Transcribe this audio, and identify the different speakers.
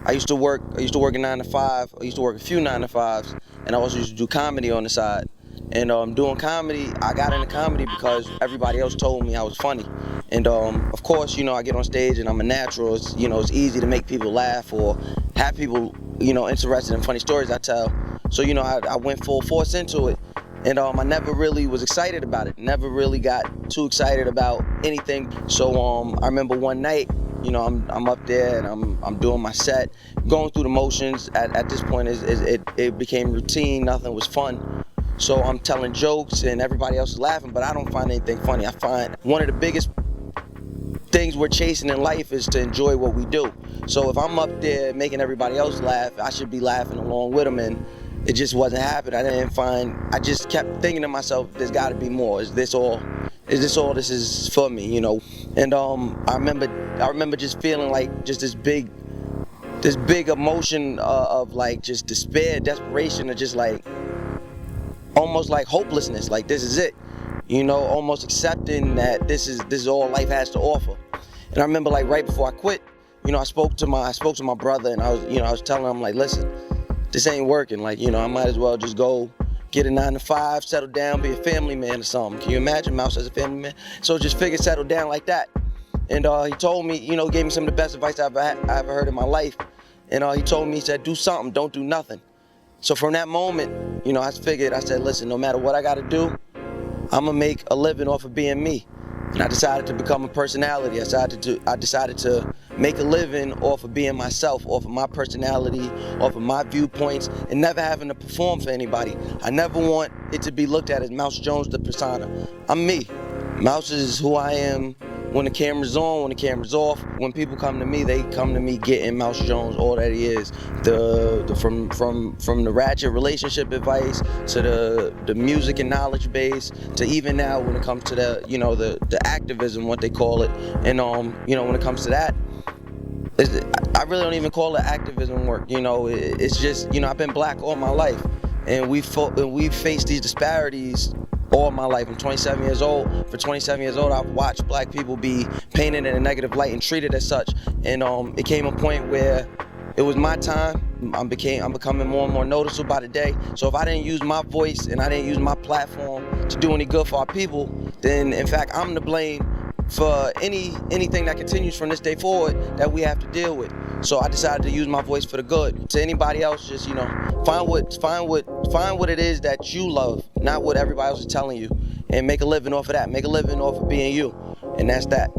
Speaker 1: I used to work a 9-to-5. I used to work a few 9-to-5s, and I also used to do comedy on the side. And doing comedy, I got into comedy because everybody else told me I was funny. And of course, I get on stage and I'm a natural. It's easy to make people laugh or have people, interested in funny stories I tell. So, I went full force into it. And I never really was excited about it. Never really got too excited about anything. So I remember one night, I'm up there and I'm doing my set, going through the motions. At this point, it became routine. Nothing was fun. So I'm telling jokes and everybody else is laughing, but I don't find anything funny. I find one of the biggest things we're chasing in life is to enjoy what we do. So if I'm up there making everybody else laugh, I should be laughing along with them, and it just wasn't happening. I just kept thinking to myself, there's got to be more. Is this all this is for me, And I remember just feeling like just this big emotion of like just despair, desperation, or just like almost like hopelessness, like this is it, almost accepting that this is all life has to offer. And I remember like right before I quit, I spoke to my brother, and I was telling him like, listen, this ain't working. Like, I might as well just go get a 9-to-5, settle down, be a family man or something. Can you imagine Mouse as a family man? So just figure settle down like that. And he told me, gave me some of the best advice I ever heard in my life. And he told me, he said, do something, don't do nothing. So from that moment, I said, listen, no matter what I got to do, I'm going to make a living off of being me. And I decided to become a personality. I decided to make a living off of being myself, off of my personality, off of my viewpoints, and never having to perform for anybody. I never want it to be looked at as Mouse Jones, the persona. I'm me. Mouse is who I am when the camera's on, when the camera's off. When people come to me, they come to me getting Mouse Jones, all that he is. From the ratchet relationship advice to the music and knowledge base, to even now when it comes to the activism, what they call it. And when it comes to that, I really don't even call it activism work. It's just, I've been black all my life, and we've faced these disparities all my life. I'm 27 years old. For 27 years old, I've watched black people be painted in a negative light and treated as such. And it came a point where it was my time. I'm becoming more and more noticeable by the day. So if I didn't use my voice and I didn't use my platform to do any good for our people, then in fact I'm to blame for anything that continues from this day forward that we have to deal with. So I decided to use my voice for the good. To anybody else, just find what it is that you love, not what everybody else is telling you, and make a living off of that. Make a living off of being you, and that's that.